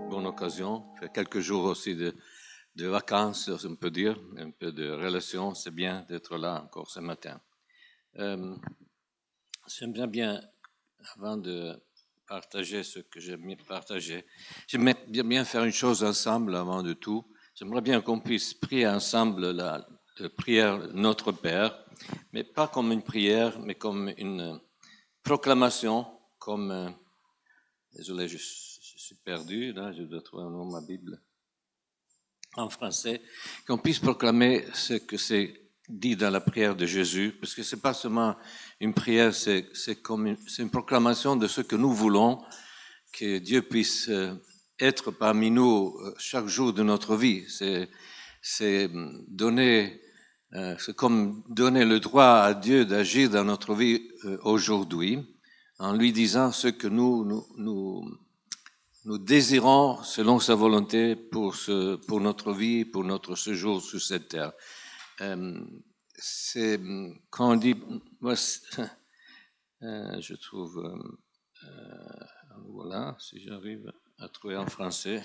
bonne occasion. Ça fait quelques jours aussi de vacances, on peut dire, un peu de relation. C'est bien d'être là encore ce matin. J'aimerais bien, avant de partager ce que j'aime partager, j'aimerais bien faire une chose ensemble avant de tout. J'aimerais bien qu'on puisse prier ensemble la prière Notre Père, mais pas comme une prière, mais comme une proclamation, comme... désolé, je suis perdu, là, je dois trouver un nom, ma Bible, en français, qu'on puisse proclamer ce que c'est dit dans la prière de Jésus, parce que c'est pas seulement une prière, c'est une proclamation de ce que nous voulons, que Dieu puisse être parmi nous chaque jour de notre vie. C'est donner, c'est comme donner le droit à Dieu d'agir dans notre vie aujourd'hui, en lui disant ce que nous désirons selon sa volonté pour notre vie, pour notre séjour sur cette terre. C'est quand on dit, moi, je trouve, voilà, si j'arrive à trouver en français,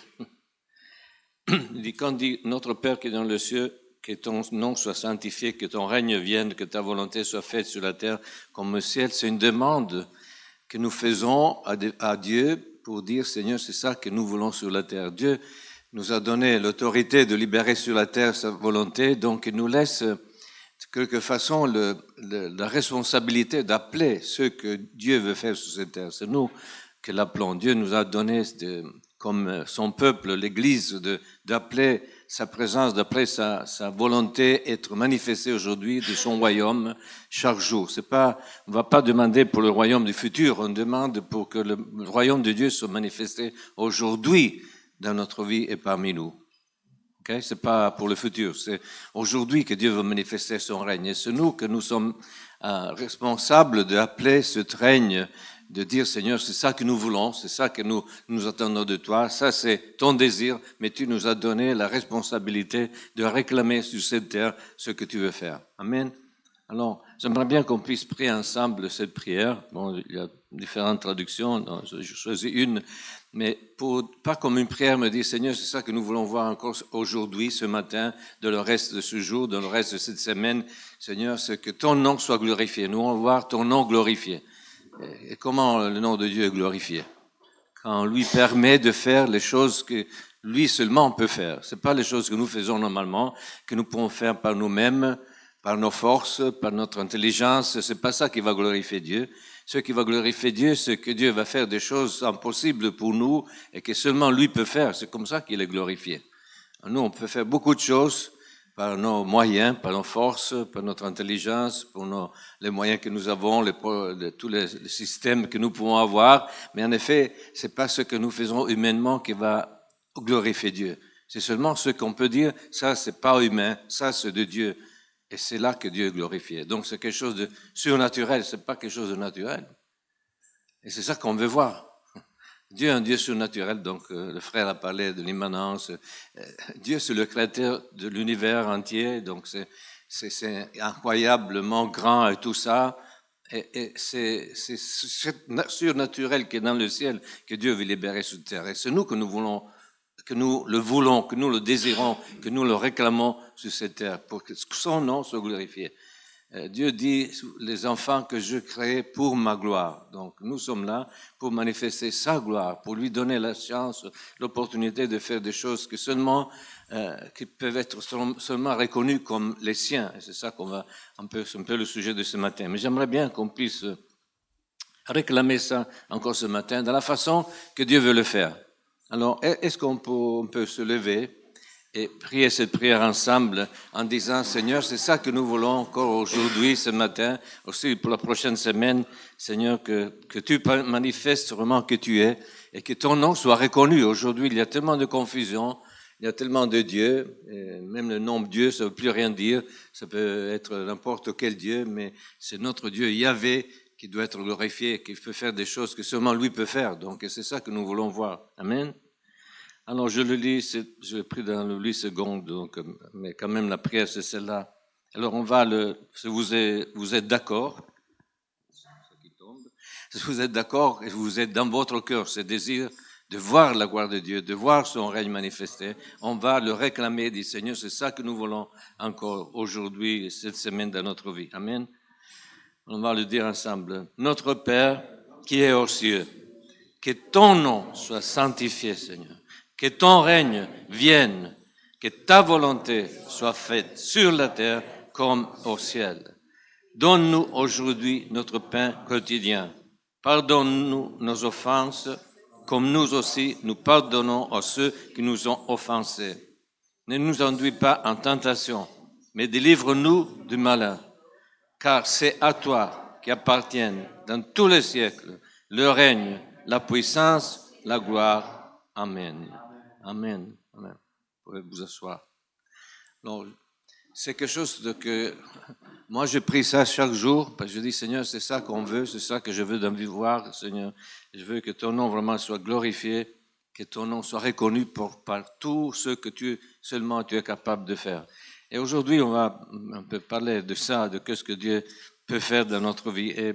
il dit, quand on dit notre Père qui est dans le ciel, que ton nom soit sanctifié, que ton règne vienne, que ta volonté soit faite sur la terre comme au ciel, c'est une demande que nous faisons à Dieu pour dire, Seigneur, c'est ça que nous voulons sur la terre. Dieu nous a donné l'autorité de libérer sur la terre sa volonté, donc il nous laisse de quelque façon la responsabilité d'appeler ce que Dieu veut faire sur cette terre. C'est nous qui l'appelons. Dieu nous a donné, comme son peuple, l'Église, d'appeler sa présence, d'appeler sa volonté être manifestée aujourd'hui de son royaume chaque jour. C'est pas, on va pas demander pour le royaume du futur, on demande pour que le royaume de Dieu soit manifesté aujourd'hui dans notre vie et parmi nous. Okay? C'est pas pour le futur, c'est aujourd'hui que Dieu veut manifester son règne. Et c'est nous que nous sommes responsables d'appeler ce règne, de dire Seigneur, c'est ça que nous voulons, c'est ça que nous attendons de toi, ça c'est ton désir, mais tu nous as donné la responsabilité de réclamer sur cette terre ce que tu veux faire. Amen. Alors, j'aimerais bien qu'on puisse prier ensemble cette prière. Bon, il y a différentes traductions, non, je choisis une, mais pas comme une prière, me dire Seigneur, c'est ça que nous voulons voir encore aujourd'hui, ce matin, de le reste de ce jour, de le reste de cette semaine. Seigneur, c'est que ton nom soit glorifié. Nous allons voir ton nom glorifié. Et comment le nom de Dieu est glorifié? Quand on lui permet de faire les choses que lui seulement peut faire. C'est pas les choses que nous faisons normalement, que nous pouvons faire par nous-mêmes, par nos forces, par notre intelligence. C'est pas ça qui va glorifier Dieu. Ce qui va glorifier Dieu, c'est que Dieu va faire des choses impossibles pour nous et que seulement lui peut faire. C'est comme ça qu'il est glorifié. Nous, on peut faire beaucoup de choses par nos moyens, par nos forces, par notre intelligence, pour les moyens que nous avons, tous les systèmes que nous pouvons avoir. Mais en effet, c'est pas ce que nous faisons humainement qui va glorifier Dieu. C'est seulement ce qu'on peut dire, ça c'est pas humain, ça c'est de Dieu. Et c'est là que Dieu est glorifié. Donc c'est quelque chose de surnaturel, c'est pas quelque chose de naturel. Et c'est ça qu'on veut voir. Dieu est un Dieu surnaturel, donc le frère a parlé de l'immanence. Dieu, c'est le créateur de l'univers entier, donc c'est incroyablement grand et tout ça. Et c'est surnaturel qui est dans le ciel que Dieu veut libérer sur terre. Et c'est nous que nous voulons, que nous le voulons, que nous le désirons, que nous le réclamons sur cette terre, pour que son nom soit glorifié. Dieu dit, les enfants que je crée pour ma gloire. Donc, nous sommes là pour manifester sa gloire, pour lui donner la chance, l'opportunité de faire des choses que seulement, qui peuvent être seulement reconnues comme les siens. Et c'est ça qu'on va, c'est un peu le sujet de ce matin. Mais j'aimerais bien qu'on puisse réclamer ça encore ce matin, dans la façon que Dieu veut le faire. Alors, est-ce qu'on peut se lever et prier cette prière ensemble en disant, Seigneur, c'est ça que nous voulons encore aujourd'hui, ce matin, aussi pour la prochaine semaine, Seigneur, que tu manifestes vraiment que tu es et que ton nom soit reconnu. Aujourd'hui, il y a tellement de confusion, il y a tellement de dieux, et même le nom de Dieu, ça ne veut plus rien dire, ça peut être n'importe quel Dieu, mais c'est notre Dieu, Yahvé, qui doit être glorifié, qui peut faire des choses que seulement lui peut faire. Donc, c'est ça que nous voulons voir. Amen. Alors, je le lis, je l'ai pris dans le 8 secondes, donc, mais quand même, la prière, c'est celle-là. Alors, on va si vous êtes d'accord, si vous êtes d'accord et vous êtes dans votre cœur, ce désir de voir la gloire de Dieu, de voir son règne manifesté. On va le réclamer, dit Seigneur, c'est ça que nous voulons encore aujourd'hui, cette semaine dans notre vie. Amen. On va le dire ensemble. Notre Père qui est aux cieux, que ton nom soit sanctifié, Seigneur. Que ton règne vienne, que ta volonté soit faite sur la terre comme au ciel. Donne-nous aujourd'hui notre pain quotidien. Pardonne-nous nos offenses, comme nous aussi nous pardonnons à ceux qui nous ont offensés. Ne nous induis pas en tentation, mais délivre-nous du malin. Car c'est à toi qu'appartiennent dans tous les siècles le règne, la puissance, la gloire. Amen. Amen. Amen. Vous pouvez vous asseoir. Alors, c'est quelque chose que moi je prie ça chaque jour, parce que je dis Seigneur, c'est ça qu'on veut, c'est ça que je veux voir, Seigneur. Je veux que ton nom vraiment soit glorifié, que ton nom soit reconnu par tout ce que seulement tu es capable de faire. Et aujourd'hui, on va un peu parler de ça, de ce que Dieu peut faire dans notre vie. Et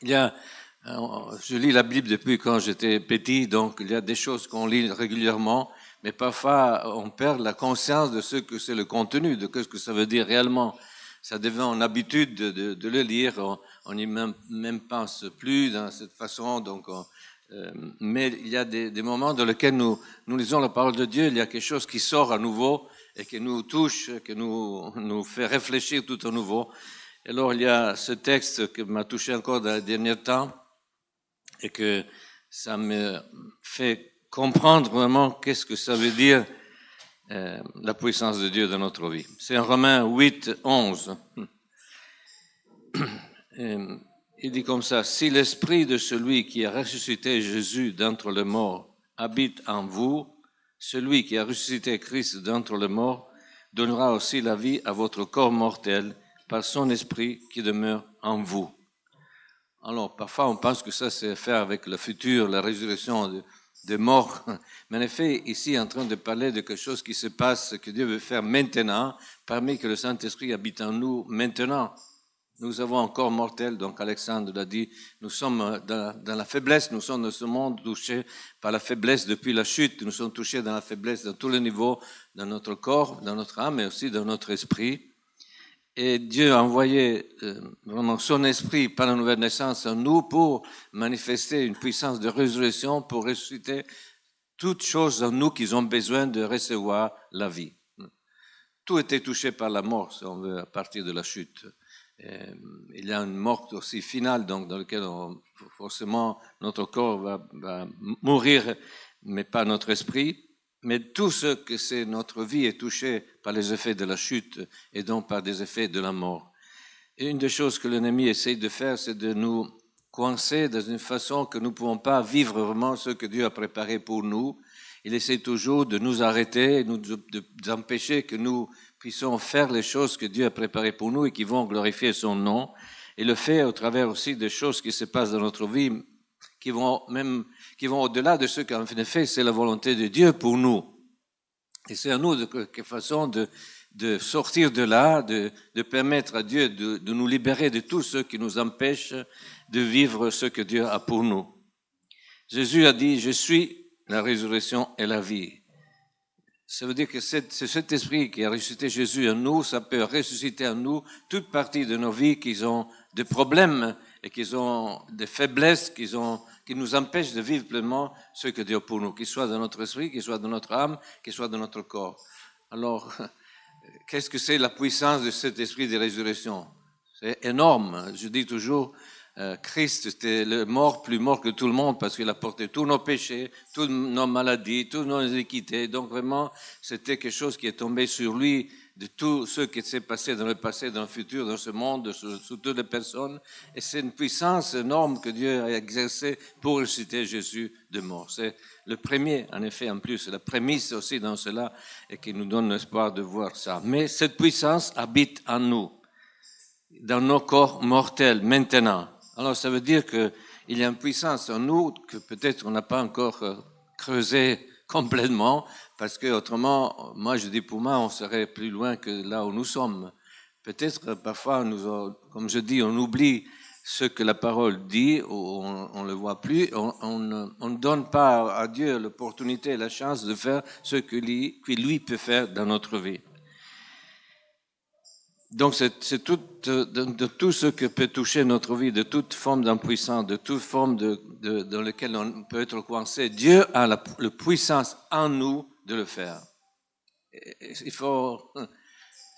je lis la Bible depuis quand j'étais petit, donc il y a des choses qu'on lit régulièrement, mais parfois on perd la conscience de ce que c'est le contenu, de ce que ça veut dire réellement. Ça devient une habitude de le lire, on n'y même pense plus dans cette façon. Donc, mais il y a des moments dans lesquels nous lisons la parole de Dieu, il y a quelque chose qui sort à nouveau et qui nous touche, qui nous fait réfléchir tout à nouveau. Alors il y a ce texte qui m'a touché encore dans les derniers temps et que ça me fait comprendre vraiment qu'est-ce que ça veut dire la puissance de Dieu dans notre vie. C'est en Romains 8, 11. Il dit comme ça, « Si l'esprit de celui qui a ressuscité Jésus d'entre les morts habite en vous, celui qui a ressuscité Christ d'entre les morts donnera aussi la vie à votre corps mortel par son esprit qui demeure en vous. » Alors, parfois, on pense que ça, c'est faire avec le futur, la résurrection des morts. Mais en effet, ici, en train de parler de quelque chose qui se passe, que Dieu veut faire maintenant, parmi que le Saint-Esprit habite en nous maintenant. Nous avons un corps mortel, donc Alexandre l'a dit, nous sommes dans la faiblesse, nous sommes dans ce monde touché par la faiblesse depuis la chute, nous sommes touchés dans la faiblesse dans tous les niveaux, dans notre corps, dans notre âme, mais aussi dans notre esprit. Et Dieu a envoyé vraiment son esprit par la nouvelle naissance en nous pour manifester une puissance de résurrection, pour ressusciter toutes choses en nous qui ont besoin de recevoir la vie. Tout était touché par la mort, si on veut, à partir de la chute. Il y a une mort aussi finale, donc dans laquelle forcément notre corps va mourir, mais pas notre esprit. Mais tout ce que c'est notre vie est touché par les effets de la chute et donc par des effets de la mort. Et une des choses que l'ennemi essaye de faire, c'est de nous coincer dans une façon que nous ne pouvons pas vivre vraiment ce que Dieu a préparé pour nous. Il essaie toujours de nous arrêter, d'empêcher que nous puissions faire les choses que Dieu a préparées pour nous et qui vont glorifier son nom. Et le fait au travers aussi des choses qui se passent dans notre vie, qui vont au-delà de ce qu'en fait c'est la volonté de Dieu pour nous. Et c'est à nous de quelque façon de sortir de là, de permettre à Dieu de nous libérer de tout ce qui nous empêche de vivre ce que Dieu a pour nous. Jésus a dit, je suis la résurrection et la vie. Ça veut dire que c'est cet esprit qui a ressuscité Jésus en nous, ça peut ressusciter en nous toute partie de nos vies qui ont des problèmes et qui ont des faiblesses, qui nous empêchent de vivre pleinement ce que Dieu a pour nous, qu'il soit dans notre esprit, qu'il soit dans notre âme, qu'il soit dans notre corps. Alors, qu'est-ce que c'est la puissance de cet esprit de résurrection? C'est énorme. Je dis toujours, Christ était le mort, plus mort que tout le monde, parce qu'il a porté tous nos péchés, toutes nos maladies, toutes nos iniquités. Donc vraiment, c'était quelque chose qui est tombé sur lui, de tout ce qui s'est passé dans le passé, dans le futur, dans ce monde, sur toutes les personnes. Et c'est une puissance énorme que Dieu a exercée pour ressusciter Jésus de mort. C'est le premier, en effet, en plus, c'est la prémisse aussi dans cela, et qui nous donne l'espoir de voir ça. Mais cette puissance habite en nous, dans nos corps mortels, maintenant. Alors, ça veut dire qu'il y a une puissance en nous que peut-être on n'a pas encore creusé complètement, parce que autrement, moi je dis pour moi, on serait plus loin que là où nous sommes. Peut-être parfois, comme je dis, on oublie ce que la parole dit, on ne le voit plus, on ne donne pas à Dieu l'opportunité, la chance de faire ce que lui peut faire dans notre vie. Donc c'est tout, de tout ce que peut toucher notre vie, de toute forme d'impuissance, de toute forme dans laquelle on peut être coincé. Dieu a la puissance en nous de le faire. Il faut,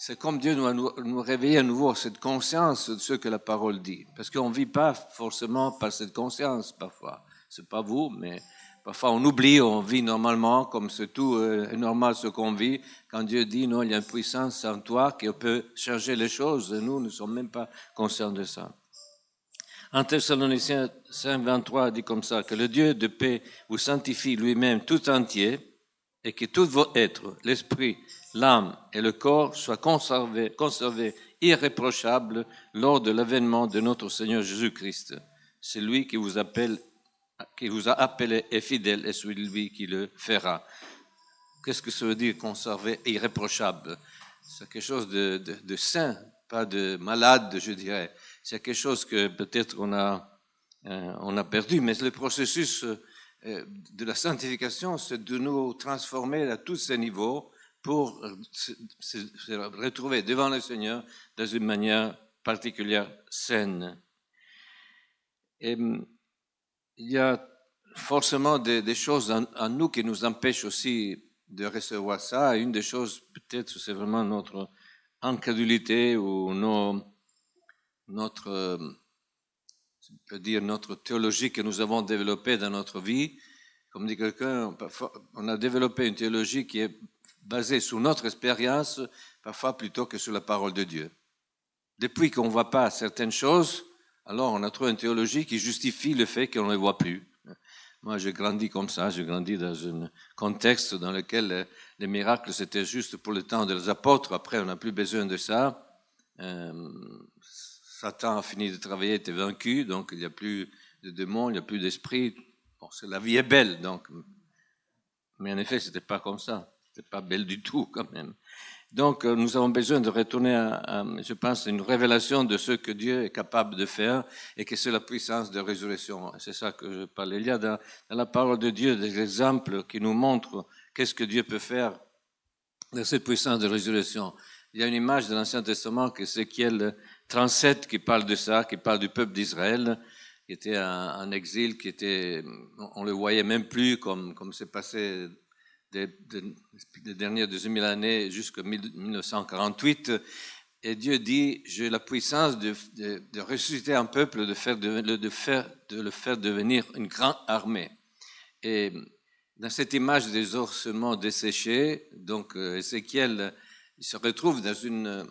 c'est comme Dieu doit nous réveiller à nouveau cette conscience de ce que la parole dit. Parce qu'on ne vit pas forcément par cette conscience parfois. C'est pas vous, mais parfois on oublie, on vit normalement, comme c'est tout normal ce qu'on vit. Quand Dieu dit, non, il y a une puissance en toi qui peut changer les choses, et nous ne sommes même pas conscients de ça. En Thessaloniciens 5:23 dit comme ça, que le Dieu de paix vous sanctifie lui-même tout entier, et que tout votre être, l'esprit, l'âme et le corps soient conservés irréprochables lors de l'avènement de notre Seigneur Jésus-Christ. C'est lui qui vous a appelé et fidèle, et celui qui le fera. Qu'est-ce que ça veut dire conserver irréprochable? C'est quelque chose de saint, pas de malade, je dirais. C'est quelque chose que peut-être on a perdu, mais le processus de la sanctification, c'est de nous transformer à tous ces niveaux pour se retrouver devant le Seigneur dans une manière particulière, saine. Et il y a forcément des choses en nous qui nous empêchent aussi de recevoir ça. Une des choses, peut-être, c'est vraiment notre incrédulité ou notre théologie que nous avons développée dans notre vie. Comme dit quelqu'un, on a développé une théologie qui est basée sur notre expérience, parfois plutôt que sur la parole de Dieu. Depuis qu'on ne voit pas certaines choses, alors on a trouvé une théologie qui justifie le fait qu'on ne les voit plus. Moi, j'ai grandi comme ça, j'ai grandi dans un contexte dans lequel les miracles, c'était juste pour le temps des apôtres. Après, on n'a plus besoin de ça. Satan a fini de travailler, était vaincu, donc il n'y a plus de démons, il n'y a plus d'esprit. Bon, la vie est belle, donc. Mais en effet, c'était pas comme ça. C'était pas belle du tout, quand même. Donc, nous avons besoin de retourner je pense, à une révélation de ce que Dieu est capable de faire et que c'est la puissance de résurrection. C'est ça que je parlais. Il y a dans la parole de Dieu des exemples qui nous montrent qu'est-ce que Dieu peut faire de cette puissance de résurrection. Il y a une image de l'Ancien Testament, Ézéchiel 37, qui parle de ça, qui parle du peuple d'Israël, qui était en exil, on le voyait même plus comme c'est passé des dernières 2000 années jusqu'en 1948. Et Dieu dit, j'ai la puissance de ressusciter un peuple, de le faire devenir une grande armée. Et dans cette image des ossements desséchés, donc Ézéchiel il se retrouve dans une...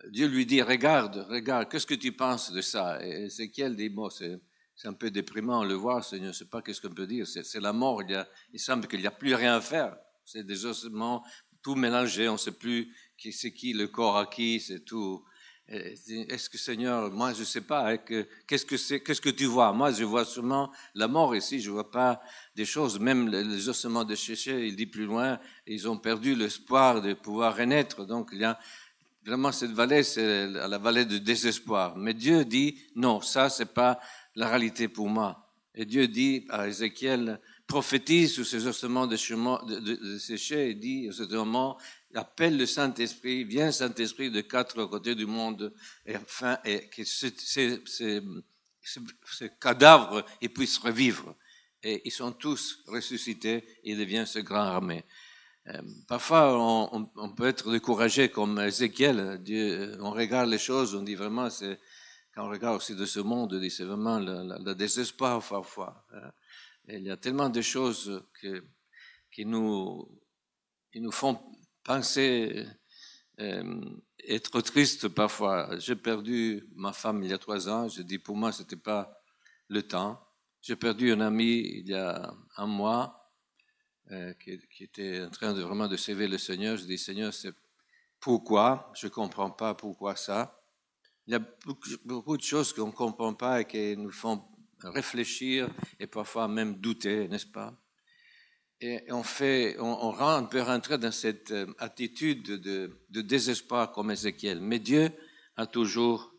Dieu lui dit, regarde, qu'est-ce que tu penses de ça? Et Ézéchiel dit, bon, c'est un peu déprimant, on le voit, Seigneur, je ne sais pas qu'est-ce qu'on peut dire, c'est la mort, il semble qu'il n'y a plus rien à faire. C'est des ossements tout mélangés, on ne sait plus c'est qui le corps à qui, c'est tout. Est-ce que Seigneur, moi je ne sais pas, qu'est-ce que tu vois? Moi je vois seulement la mort ici, je ne vois pas des choses, même les ossements desséchés, il dit plus loin, ils ont perdu l'espoir de pouvoir renaître, donc il y a vraiment cette vallée, c'est la vallée du désespoir. Mais Dieu dit, non, ça c'est pas la réalité pour moi. Et Dieu dit à Ézéchiel, prophétise sur ces ossements desséchés et dit à ce moment, appelle le Saint-Esprit, viens Saint-Esprit de quatre côtés du monde, et enfin, et que ces cadavres ils puissent revivre. Et ils sont tous ressuscités et deviennent ce grand armée. Parfois, on peut être découragé comme Ézéchiel. On regarde les choses, on dit vraiment, quand on regarde aussi de ce monde, on dit c'est vraiment le désespoir parfois. Et il y a tellement de choses qui nous font penser, être triste parfois. J'ai perdu ma femme il y a 3 ans. Je dis pour moi, c'était pas le temps. J'ai perdu un ami il y a 1 mois. Qui était en train vraiment de servir le Seigneur. Je dis, Seigneur, c'est pourquoi? Je ne comprends pas pourquoi ça. Il y a beaucoup de choses qu'on ne comprend pas et qui nous font réfléchir et parfois même douter, n'est-ce pas? Et on peut rentrer dans cette attitude de désespoir comme Ézéchiel. Mais Dieu a toujours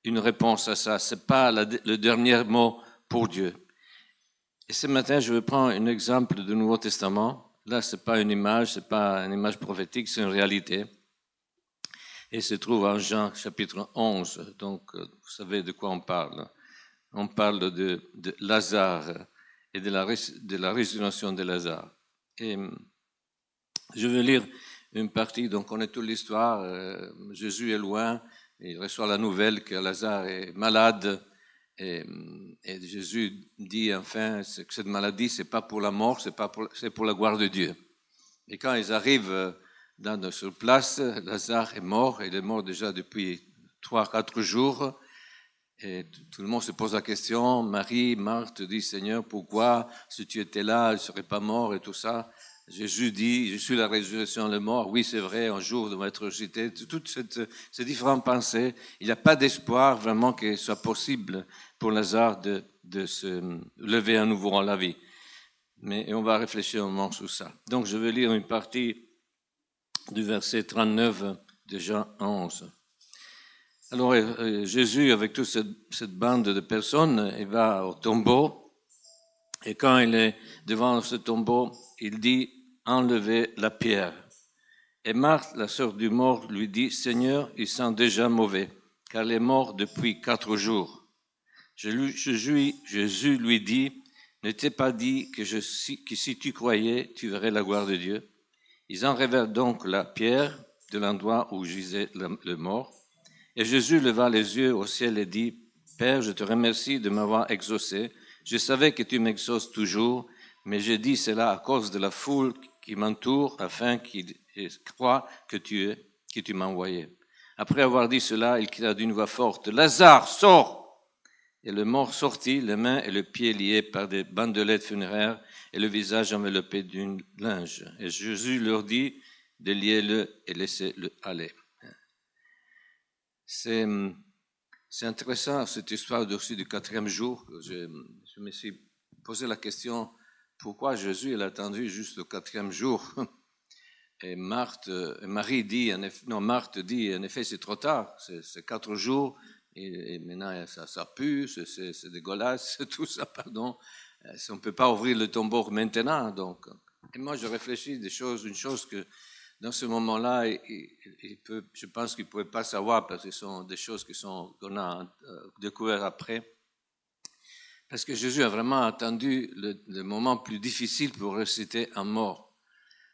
une réponse à ça. C'est pas le dernier mot pour Dieu. Et ce matin, je vais prendre un exemple du Nouveau Testament. Là, c'est pas une image, c'est pas une image prophétique, c'est une réalité. Et se trouve en Jean chapitre 11. Donc, vous savez de quoi on parle. On parle de Lazare et de la résurrection de Lazare. Et je vais lire une partie, donc on connaît toute l'histoire. Jésus est loin, il reçoit la nouvelle que Lazare est malade. Et Jésus dit enfin que cette maladie, c'est pas pour la mort, c'est pour la gloire de Dieu. Et quand ils arrivent sur place, Lazare est mort. Il est mort déjà depuis 3-4 jours. Et tout le monde se pose la question. Marie, Marthe dit, Seigneur, pourquoi, si tu étais là, il ne serait pas mort et tout ça. Jésus dit, je suis la résurrection et le mort. Oui, c'est vrai, un jour de m'être rejeté. Toutes ces différentes pensées. Il n'y a pas d'espoir vraiment qu'il soit possible pour Lazare de se lever à nouveau en la vie. Mais on va réfléchir un moment sur ça. Donc, je vais lire une partie du verset 39 de Jean 11. Alors, Jésus, avec toute cette bande de personnes, il va au tombeau. Et quand il est devant ce tombeau, il dit, enlevez la pierre. Et Marthe, la sœur du mort, lui dit, Seigneur, il sent déjà mauvais, car il est mort depuis 4 jours. Jésus lui dit, ne t'ai pas dit que si tu croyais, tu verrais la gloire de Dieu. Ils enlevèrent donc la pierre de l'endroit où gisait le mort. Et Jésus leva les yeux au ciel et dit, Père, je te remercie de m'avoir exaucé. Je savais que tu m'exauces toujours, mais j'ai dit cela à cause de la foule qui m'entoure, afin qu'ils croient que tu m'as envoyé. Après avoir dit cela, il cria d'une voix forte, Lazare, sors! Et le mort sortit, les mains et le pied liés par des bandelettes funéraires et le visage enveloppé d'un linge. Et Jésus leur dit de lier le et laissez-le aller. C'est intéressant cette histoire aussi du 4e jour. Je me suis posé la question, pourquoi Jésus a attendu juste le 4e jour? Et Marie dit, Marthe dit, en effet, c'est trop tard, c'est 4 jours, et maintenant ça pue, c'est dégueulasse, tout ça, pardon. On ne peut pas ouvrir le tombeau maintenant, donc. Et moi, je réfléchis une chose que dans ce moment-là, je pense qu'il ne pouvait pas savoir, parce que ce sont des choses qu'on a découvertes après. Parce que Jésus a vraiment attendu le moment plus difficile pour ressusciter un mort.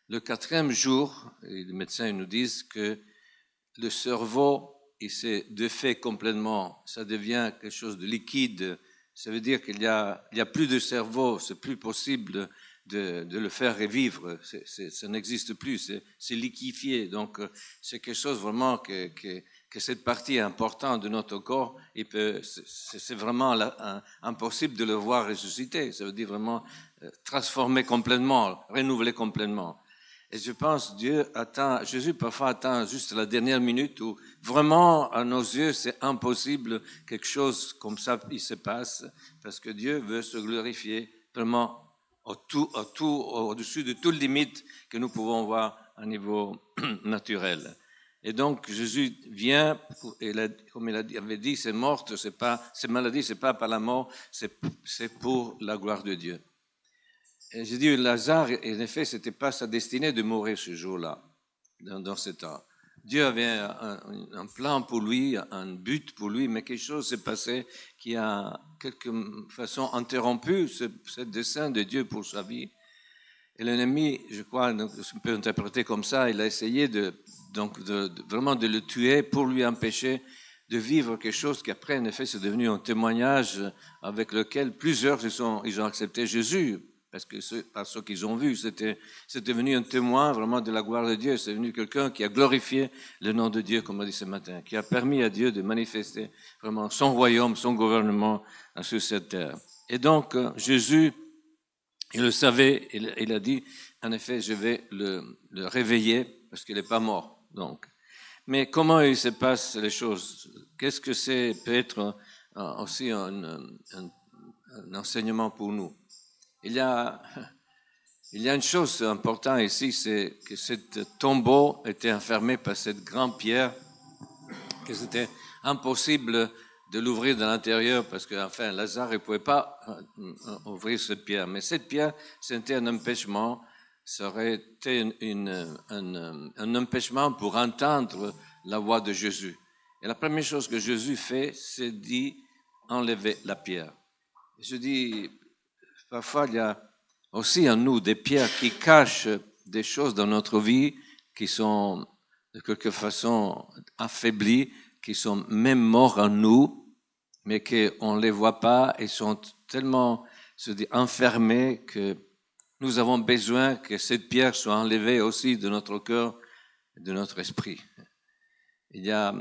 Le 4e jour, les médecins nous disent que le cerveau, il s'est défait complètement, ça devient quelque chose de liquide. Ça veut dire qu'il y a plus de cerveau, c'est plus possible de le faire revivre. Ça n'existe plus, c'est liquéfié. Donc, c'est quelque chose vraiment que cette partie importante de notre corps, c'est vraiment impossible de le voir ressusciter. Ça veut dire vraiment transformer complètement, renouveler complètement. Et je pense Jésus parfois attend juste la dernière minute où vraiment à nos yeux c'est impossible quelque chose comme ça il se passe parce que Dieu veut se glorifier vraiment au-dessus de toute limite que nous pouvons voir à niveau naturel. Et donc Jésus vient, comme il avait dit, c'est morte, c'est maladie, c'est pas par la mort, c'est pour la gloire de Dieu. Et j'ai dit, Lazare, en effet, c'était pas sa destinée de mourir ce jour-là, dans ce temps. Dieu avait un plan pour lui, un but pour lui, mais quelque chose s'est passé qui a, quelque façon, interrompu ce dessein de Dieu pour sa vie. Et l'ennemi, je crois, on peut interpréter comme ça, il a essayé vraiment de le tuer pour lui empêcher de vivre quelque chose qui après, en effet, c'est devenu un témoignage avec lequel plusieurs ils ont accepté Jésus. Parce que par ce qu'ils ont vu, c'était devenu un témoin vraiment de la gloire de Dieu. C'est devenu quelqu'un qui a glorifié le nom de Dieu, comme on dit ce matin, qui a permis à Dieu de manifester vraiment son royaume, son gouvernement sur cette terre. Et donc, Jésus, il le savait, il a dit, en effet, je vais le réveiller parce qu'il n'est pas mort. Donc, mais comment il se passe les choses? Qu'est-ce que c'est peut-être aussi un enseignement pour nous? Il y a une chose importante ici, c'est que ce tombeau était enfermé par cette grande pierre, que c'était impossible de l'ouvrir de l'intérieur parce que, enfin, Lazare ne pouvait pas ouvrir cette pierre. Mais cette pierre, c'était un empêchement, ça aurait été un empêchement pour entendre la voix de Jésus. Et la première chose que Jésus fait, c'est dit enlever la pierre. Je dis, parfois, il y a aussi en nous des pierres qui cachent des choses dans notre vie qui sont de quelque façon affaiblies, qui sont même morts en nous, mais qu'on ne les voit pas et sont tellement, enfermés que nous avons besoin que cette pierre soit enlevée aussi de notre cœur et de notre esprit. La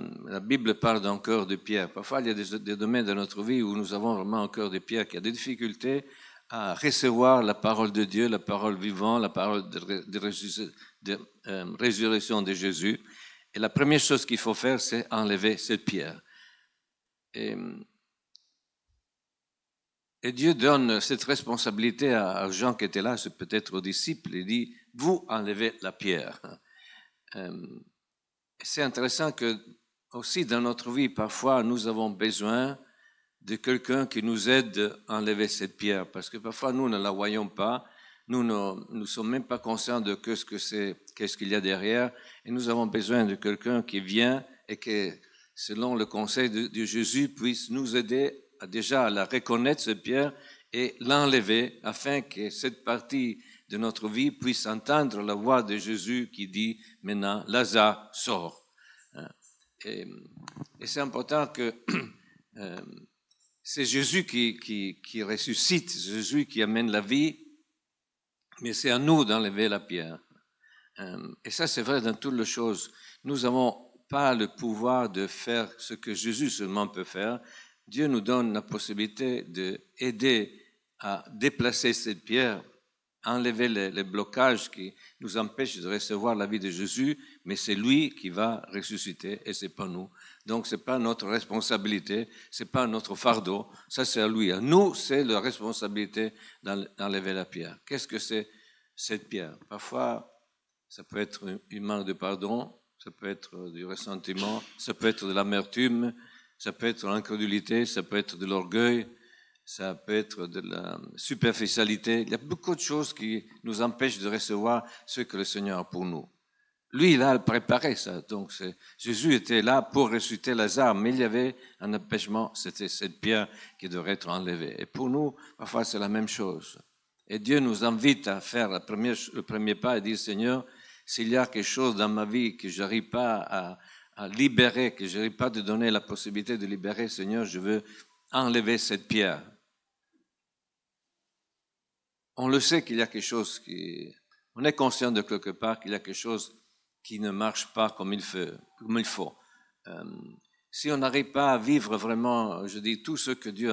Bible parle d'un cœur de pierre. Parfois, il y a des domaines de notre vie où nous avons vraiment un cœur de pierre qui a des difficultés à recevoir la parole de Dieu, la parole vivante, la parole de résurrection de Jésus. Et la première chose qu'il faut faire, c'est enlever cette pierre. Et Dieu donne cette responsabilité à Jean qui était là, c'est peut-être aux disciples. Il dit, vous enlevez la pierre. C'est intéressant que aussi dans notre vie, parfois, nous avons besoin de quelqu'un qui nous aide à enlever cette pierre, parce que parfois nous ne la voyons pas, nous ne sommes même pas conscients de qu'est-ce qu'il y a derrière, et nous avons besoin de quelqu'un qui vient et qui, selon le conseil de Jésus, puisse nous aider déjà à la reconnaître, cette pierre, et l'enlever, afin que cette partie de notre vie puisse entendre la voix de Jésus qui dit maintenant, Lazare, sort. Et c'est important que c'est Jésus qui ressuscite, Jésus qui amène la vie, mais c'est à nous d'enlever la pierre. Et ça, c'est vrai dans toutes les choses. Nous n'avons pas le pouvoir de faire ce que Jésus seulement peut faire. Dieu nous donne la possibilité d'aider à déplacer cette pierre, enlever les blocages qui nous empêchent de recevoir la vie de Jésus, mais c'est lui qui va ressusciter et c'est pas nous. Donc c'est pas notre responsabilité, c'est pas notre fardeau, ça c'est à lui. À nous, c'est la responsabilité d'enlever la pierre. Qu'est-ce que c'est cette pierre? Parfois, ça peut être une manque de pardon, ça peut être du ressentiment, ça peut être de l'amertume, ça peut être de l'incrédulité, ça peut être de l'orgueil, ça peut être de la superficialité. Il y a beaucoup de choses qui nous empêchent de recevoir ce que le Seigneur a pour nous. Lui, il a préparé ça. Donc, Jésus était là pour ressusciter Lazare, mais il y avait un empêchement, c'était cette pierre qui devrait être enlevée. Et pour nous, parfois, c'est la même chose. Et Dieu nous invite à faire le premier pas et dire, Seigneur, s'il y a quelque chose dans ma vie que je n'arrive pas à libérer, que je n'arrive pas à te donner la possibilité de libérer, Seigneur, je veux enlever cette pierre. On le sait qu'il y a quelque chose on est conscient de quelque part qu'il y a quelque chose qui ne marche pas comme il faut. Si on n'arrive pas à vivre vraiment, je dis, tout ce que Dieu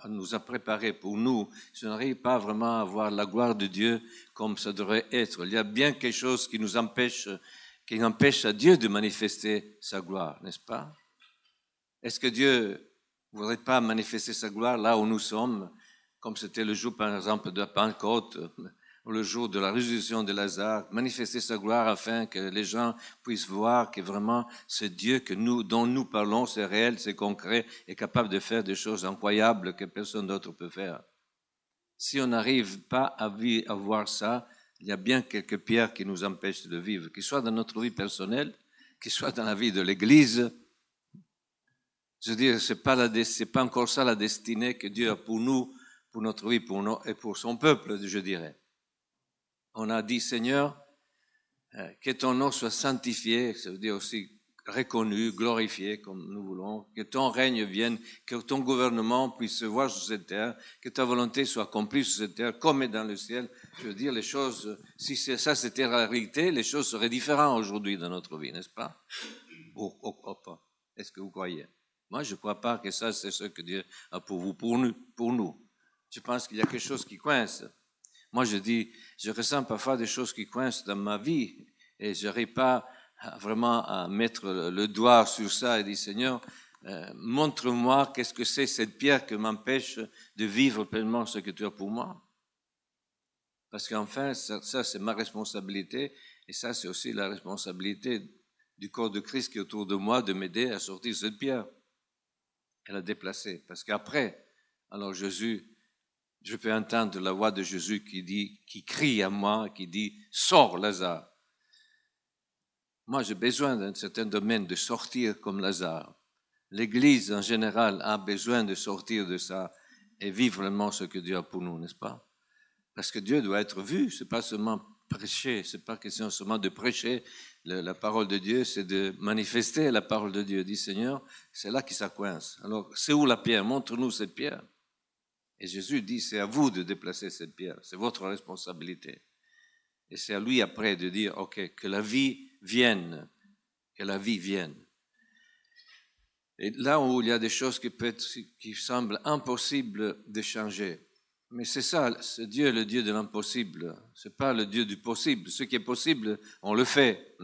nous a préparé pour nous, si on n'arrive pas vraiment à voir la gloire de Dieu comme ça devrait être, il y a bien quelque chose qui empêche à Dieu de manifester sa gloire, n'est-ce pas? Est-ce que Dieu ne voudrait pas manifester sa gloire là où nous sommes, comme c'était le jour, par exemple, de la Pentecôte, ou le jour de la résurrection de Lazare, manifester sa gloire afin que les gens puissent voir que vraiment ce Dieu dont nous parlons, c'est réel, c'est concret, est capable de faire des choses incroyables que personne d'autre peut faire. Si on n'arrive pas à voir ça, il y a bien quelques pierres qui nous empêchent de vivre, qu'ils soient dans notre vie personnelle, qu'ils soient dans la vie de l'Église. Je veux dire, c'est pas encore ça la destinée que Dieu a pour nous, pour notre vie, et pour son peuple, je dirais. On a dit, Seigneur, que ton nom soit sanctifié, ça veut dire aussi reconnu, glorifié, comme nous voulons, que ton règne vienne, que ton gouvernement puisse se voir sur cette terre, que ta volonté soit accomplie sur cette terre, comme est dans le ciel. Je veux dire, les choses, si ça c'était la réalité, les choses seraient différentes aujourd'hui dans notre vie, n'est-ce pas? Ou pas. Est-ce que vous croyez? Moi, je ne crois pas que ça, c'est ce que Dieu a pour vous, pour nous. Je pense qu'il y a quelque chose qui coince. Moi, je ressens parfois des choses qui coincent dans ma vie et je n'arrive pas vraiment à mettre le doigt sur ça et dire, Seigneur, montre-moi qu'est-ce que c'est cette pierre qui m'empêche de vivre pleinement ce que tu as pour moi. Parce qu'enfin, ça c'est ma responsabilité et ça, c'est aussi la responsabilité du corps de Christ qui est autour de moi de m'aider à sortir cette pierre. et la déplacer. Parce qu'après, alors Jésus, je peux entendre la voix de Jésus qui crie à moi, qui dit, sors Lazare. Moi, j'ai besoin d'un certain domaine de sortir comme Lazare. L'Église, en général, a besoin de sortir de ça et vivre vraiment ce que Dieu a pour nous, n'est-ce pas? Parce que Dieu doit être vu, c'est pas seulement prêcher, c'est pas question seulement de prêcher la parole de Dieu, c'est de manifester la parole de Dieu. Dit Seigneur, c'est là que ça coince. Alors, c'est où la pierre? Montre-nous cette pierre. Et Jésus dit, c'est à vous de déplacer cette pierre, c'est votre responsabilité. Et c'est à lui après de dire, ok, que la vie vienne, que la vie vienne. Et là où il y a des choses qui semblent impossibles de changer, mais c'est ça, c'est Dieu le Dieu de l'impossible, c'est pas le Dieu du possible. Ce qui est possible, on le fait,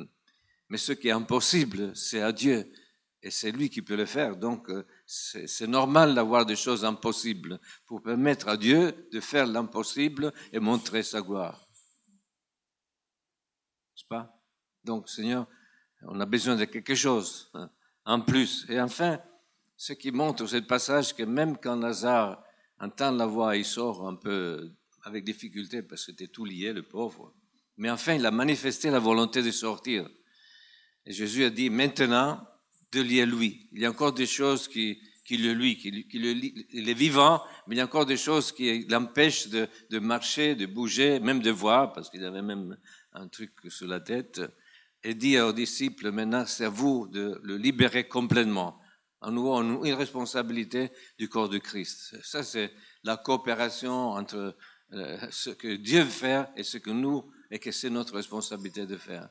mais ce qui est impossible, c'est à Dieu, et c'est lui qui peut le faire. Donc c'est normal d'avoir des choses impossibles pour permettre à Dieu de faire l'impossible et montrer sa gloire, n'est-ce pas? Donc Seigneur, on a besoin de quelque chose en plus. Et enfin, ce qui montre ce passage, que même quand Lazare entend la voix, il sort un peu avec difficulté parce que c'était tout lié, le pauvre. Mais enfin, il a manifesté la volonté de sortir. Et Jésus a dit, maintenant, de lier lui. Il y a encore des choses qui le lient, il est vivant, mais il y a encore des choses qui l'empêchent de marcher, de bouger, même de voir, parce qu'il avait même un truc sur la tête. Et dit aux disciples, maintenant, c'est à vous de le libérer complètement. En nous, une responsabilité du corps de Christ. Ça, c'est la coopération entre ce que Dieu veut faire et ce que nous, et que c'est notre responsabilité de faire.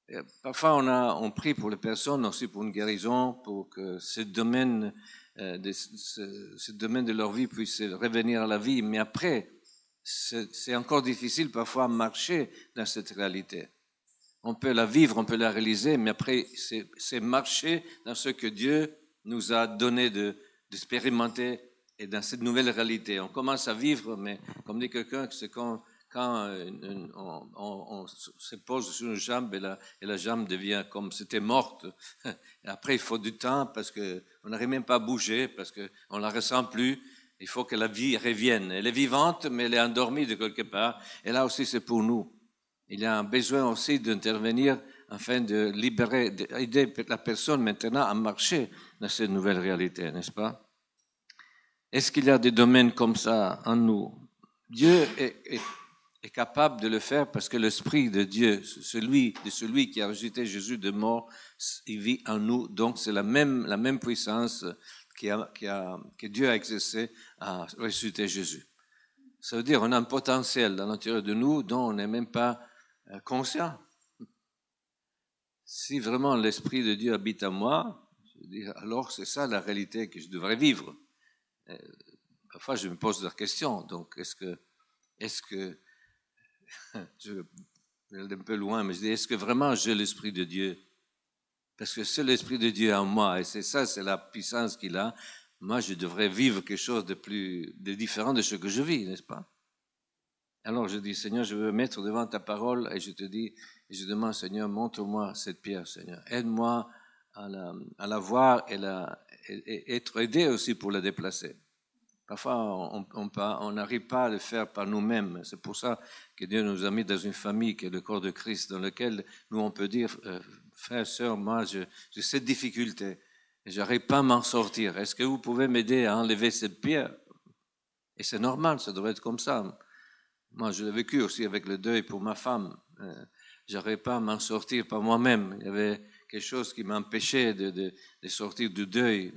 Et parfois, on prie pour les personnes aussi pour une guérison, pour que ce domaine de leur vie puisse revenir à la vie. Mais après, c'est encore difficile parfois de marcher dans cette réalité. On peut la vivre, on peut la réaliser, mais après, c'est marcher dans ce que Dieu nous a donné d'expérimenter et dans cette nouvelle réalité. On commence à vivre, mais comme dit quelqu'un, c'est quand on se pose sur une jambe et la jambe devient comme si c'était morte. Et après, il faut du temps parce qu'on n'arrive même pas à bouger, parce qu'on ne la ressent plus. Il faut que la vie revienne. Elle est vivante, mais elle est endormie de quelque part. Et là aussi, c'est pour nous. Il y a un besoin aussi d'intervenir afin de libérer, d'aider la personne maintenant à marcher dans cette nouvelle réalité, n'est-ce pas? Est-ce qu'il y a des domaines comme ça en nous? Dieu est capable de le faire parce que l'Esprit de Dieu, celui qui a rejeté Jésus de mort, il vit en nous. Donc c'est la même puissance que Dieu a exercée à ressusciter Jésus. Ça veut dire qu'on a un potentiel à l'intérieur de nous dont on n'est même pas conscient. Si vraiment l'Esprit de Dieu habite en moi, je veux dire, alors c'est ça la réalité que je devrais vivre. Parfois je me pose la question, donc est-ce que je vais aller un peu loin, mais je dis, est-ce que vraiment j'ai l'Esprit de Dieu? Parce que c'est l'Esprit de Dieu en moi, et c'est la puissance qu'il a. Moi, je devrais vivre quelque chose de différent de ce que je vis, n'est-ce pas? Alors je dis, Seigneur, je veux me mettre devant ta parole et je te dis, et je demande, Seigneur, montre-moi cette pierre, Seigneur. Aide-moi à la voir et être aidé aussi pour la déplacer. Parfois, on n'arrive pas à le faire par nous-mêmes. C'est pour ça que Dieu nous a mis dans une famille qui est le corps de Christ, dans lequel nous, on peut dire, frère, sœur, moi, j'ai cette difficulté et je n'arrive pas à m'en sortir. Est-ce que vous pouvez m'aider à enlever cette pierre? Et c'est normal, ça devrait être comme ça. Moi, je l'ai vécu aussi avec le deuil pour ma femme. Je n'arrivais pas à m'en sortir par moi-même. Il y avait quelque chose qui m'empêchait de sortir du deuil.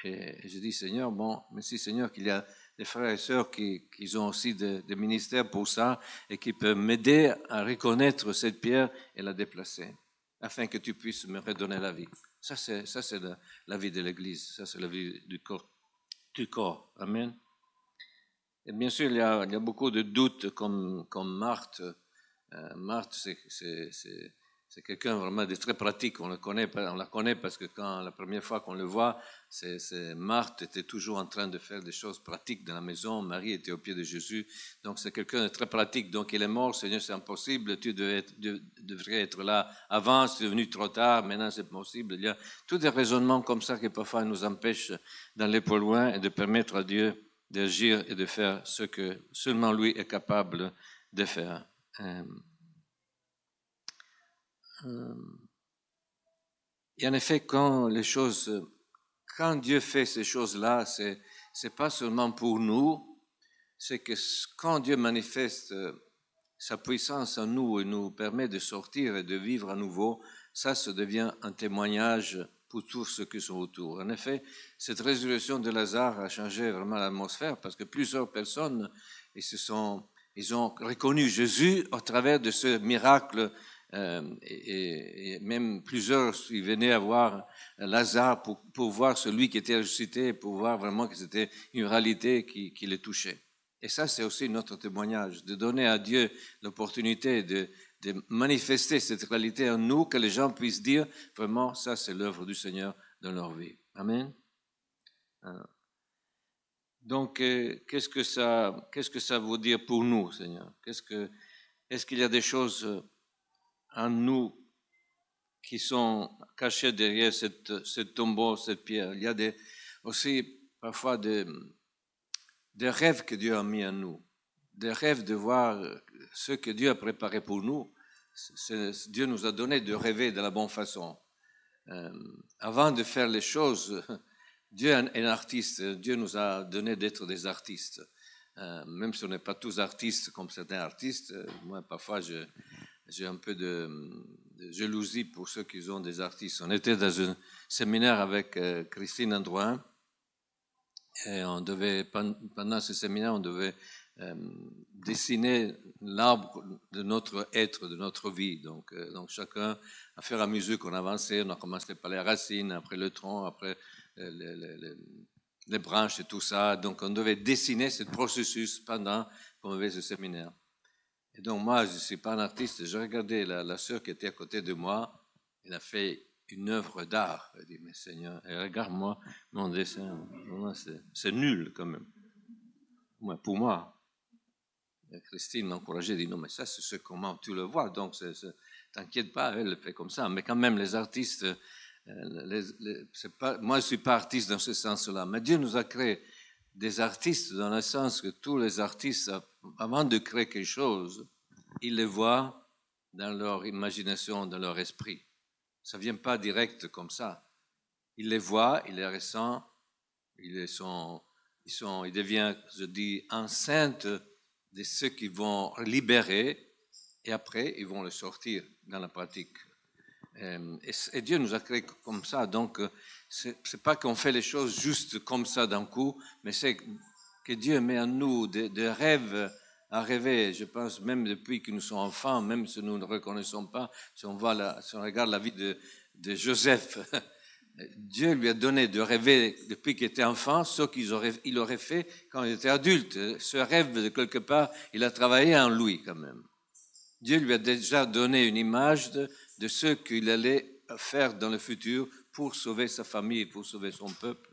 Et je dis, Seigneur, bon, merci Seigneur qu'il y a des frères et sœurs qui ont aussi des ministères pour ça et qui peuvent m'aider à reconnaître cette pierre et la déplacer, afin que tu puisses me redonner la vie. Ça, c'est la vie de l'Église. Ça, c'est la vie du corps. Amen. Et bien sûr, il y a beaucoup de doutes comme Marthe. Marthe, C'est quelqu'un vraiment de très pratique. On la connaît parce que quand la première fois qu'on le voit, Marthe était toujours en train de faire des choses pratiques dans la maison. Marie était au pied de Jésus. Donc c'est quelqu'un de très pratique. Donc il est mort, Seigneur, c'est impossible. Tu devrais être là avant. C'est devenu trop tard. Maintenant c'est possible. Il y a tous des raisonnements comme ça qui parfois nous empêchent d'aller plus loin et de permettre à Dieu d'agir et de faire ce que seulement lui est capable de faire. Et en effet, quand Dieu fait ces choses-là, c'est pas seulement pour nous, c'est que quand Dieu manifeste sa puissance en nous et nous permet de sortir et de vivre à nouveau, ça devient un témoignage pour tous ceux qui sont autour. En effet, cette résurrection de Lazare a changé vraiment l'atmosphère parce que plusieurs personnes, ils ont reconnu Jésus au travers de ce miracle. Et même plusieurs, ils venaient à voir Lazare pour voir celui qui était ressuscité, pour voir vraiment que c'était une réalité qui les touchait. Et ça, c'est aussi notre témoignage, de donner à Dieu l'opportunité de manifester cette réalité en nous, que les gens puissent dire, vraiment, ça, c'est l'œuvre du Seigneur dans leur vie. Amen. Donc, qu'est-ce que ça veut dire pour nous, Seigneur? Est-ce qu'il y a des choses en nous qui sont cachés derrière ce tombeau, cette pierre? Il y a aussi parfois des rêves que Dieu a mis en nous, des rêves de voir ce que Dieu a préparé pour nous. Dieu nous a donné de rêver de la bonne façon. Avant de faire les choses, Dieu est un artiste. Dieu nous a donné d'être des artistes. Même si on n'est pas tous artistes comme certains artistes, moi parfois j'ai un peu de jalousie pour ceux qui ont des artistes. On était dans un séminaire avec Christine Androuin et pendant ce séminaire, on devait dessiner l'arbre de notre être, de notre vie. Donc chacun, à fur et à mesure qu'on avançait, on a commencé par les racines, après le tronc, après les branches et tout ça. Donc on devait dessiner ce processus pendant qu'on avait ce séminaire. Et donc moi, je ne suis pas un artiste. Je regardais la sœur qui était à côté de moi. Elle a fait une œuvre d'art. Elle dit, mais Seigneur, regarde-moi mon dessin. C'est nul quand même. Pour moi. Et Christine m'a encouragé, elle dit, non, mais ça, c'est comment tu le vois. Donc, t'inquiète pas, elle le fait comme ça. Mais quand même, les artistes, moi, je ne suis pas artiste dans ce sens-là. Mais Dieu nous a créé des artistes dans le sens que tous les artistes, avant de créer quelque chose, ils le voient dans leur imagination, dans leur esprit. Ça ne vient pas direct comme ça. Ils les voient, ils les ressentent, ils deviennent, je dis, enceintes de ce qu'ils vont libérer et après, ils vont le sortir dans la pratique. Et Dieu nous a créés comme ça, donc c'est pas qu'on fait les choses juste comme ça d'un coup, mais c'est que Dieu met en nous des rêves à rêver. Je pense même depuis que nous sommes enfants, même si nous ne reconnaissons pas, si on regarde la vie de Joseph, Dieu lui a donné de rêver depuis qu'il était enfant ce qu'il aurait fait quand il était adulte. Ce rêve, de quelque part, il a travaillé en lui quand même. Dieu lui a déjà donné une image de ce qu'il allait faire dans le futur pour sauver sa famille, pour sauver son peuple.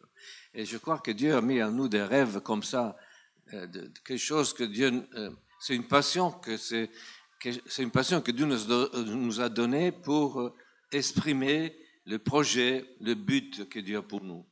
Et je crois que Dieu a mis en nous des rêves comme ça, quelque chose que Dieu, c'est une passion que Dieu nous a donnée pour exprimer le projet, le but que Dieu a pour nous.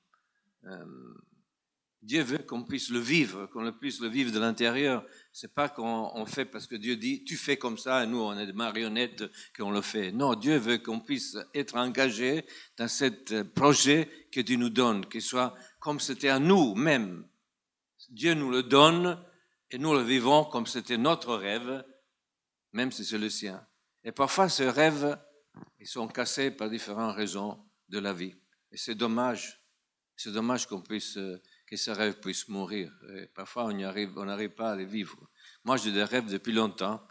Dieu veut qu'on puisse le vivre, qu'on puisse le vivre de l'intérieur. C'est pas qu'on fait parce que Dieu dit tu fais comme ça et nous on est des marionnettes qu'on le fait. Non, Dieu veut qu'on puisse être engagé dans ce projet que Dieu nous donne, qu'il soit comme c'était à nous même. Dieu nous le donne et nous le vivons comme c'était notre rêve, même si c'est le sien. Et parfois ces rêves, ils sont cassés par différentes raisons de la vie. Et c'est dommage. C'est dommage que ces rêves puissent mourir. Et parfois, on n'arrive pas à les vivre. Moi, j'ai des rêves depuis longtemps.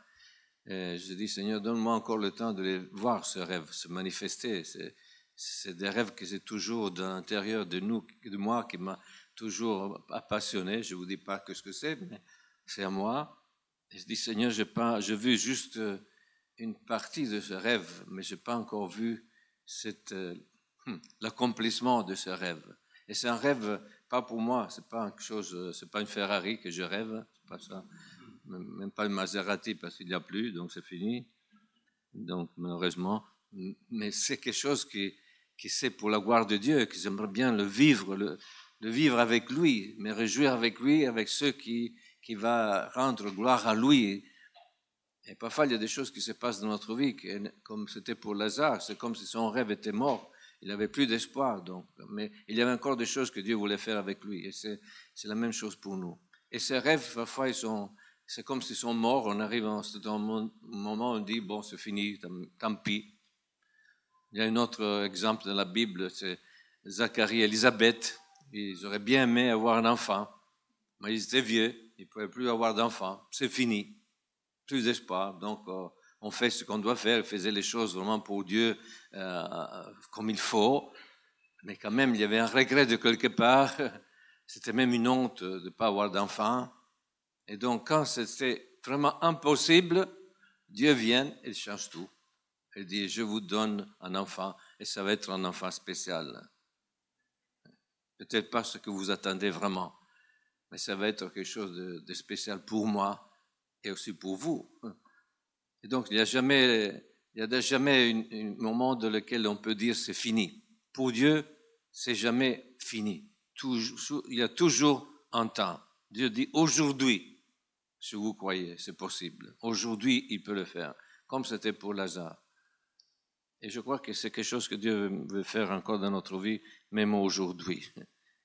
Et je dis, Seigneur, donne-moi encore le temps de les voir, ces rêves, se manifester. C'est des rêves que c'est toujours dans l'intérieur de moi, qui m'a toujours passionné. Je ne vous dis pas ce que c'est, mais c'est à moi. Et je dis, Seigneur, je veux juste une partie de ce rêve, mais je n'ai pas encore vu l'accomplissement de ce rêve. Et c'est un rêve, pas pour moi, c'est pas une Ferrari que je rêve, c'est pas ça, même pas une Maserati parce qu'il n'y a plus, donc c'est fini. Donc malheureusement, mais c'est quelque chose qui c'est pour la gloire de Dieu, que j'aimerais bien le vivre avec lui, me réjouir avec lui, avec ceux qui va rendre gloire à lui. Et parfois, il y a des choses qui se passent dans notre vie, comme c'était pour Lazare, c'est comme si son rêve était mort. Il n'avait plus d'espoir, donc. Mais il y avait encore des choses que Dieu voulait faire avec lui. Et c'est la même chose pour nous. Et ces rêves, parfois, c'est comme s'ils sont morts. On arrive à un moment où on dit, bon, c'est fini, tant pis. Il y a un autre exemple dans la Bible, c'est Zacharie et Élisabeth. Ils auraient bien aimé avoir un enfant, mais ils étaient vieux, ils ne pouvaient plus avoir d'enfant. C'est fini. Plus d'espoir. Donc, on fait ce qu'on doit faire. Ils faisaient les choses vraiment pour Dieu comme il faut. Mais quand même, il y avait un regret de quelque part. C'était même une honte de ne pas avoir d'enfant. Et donc, quand c'était vraiment impossible, Dieu vient et change tout. Il dit, je vous donne un enfant et ça va être un enfant spécial. Peut-être pas ce que vous attendez vraiment, mais ça va être quelque chose de spécial pour moi et aussi pour vous. Et donc, il n'y a jamais un moment dans lequel on peut dire c'est fini. Pour Dieu, c'est jamais fini. Il y a toujours un temps. Dieu dit aujourd'hui, si vous croyez, c'est possible. Aujourd'hui, il peut le faire, comme c'était pour Lazare. Et je crois que c'est quelque chose que Dieu veut faire encore dans notre vie, même aujourd'hui.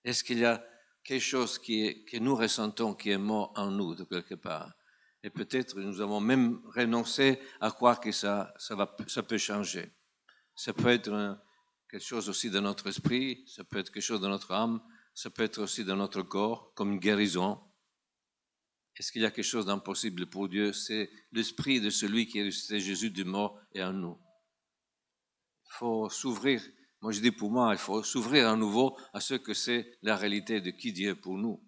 Est-ce qu'il y a quelque chose que nous ressentons qui est mort en nous de quelque part? Et peut-être nous avons même renoncé à croire que ça peut changer. Ça peut être quelque chose aussi dans notre esprit, ça peut être quelque chose dans notre âme, ça peut être aussi dans notre corps, comme une guérison. Est-ce qu'il y a quelque chose d'impossible pour Dieu? C'est l'esprit de celui qui a ressuscité Jésus du mort et en nous. Il faut s'ouvrir. Moi, je dis pour moi, il faut s'ouvrir à nouveau à ce que c'est la réalité de qui Dieu est pour nous.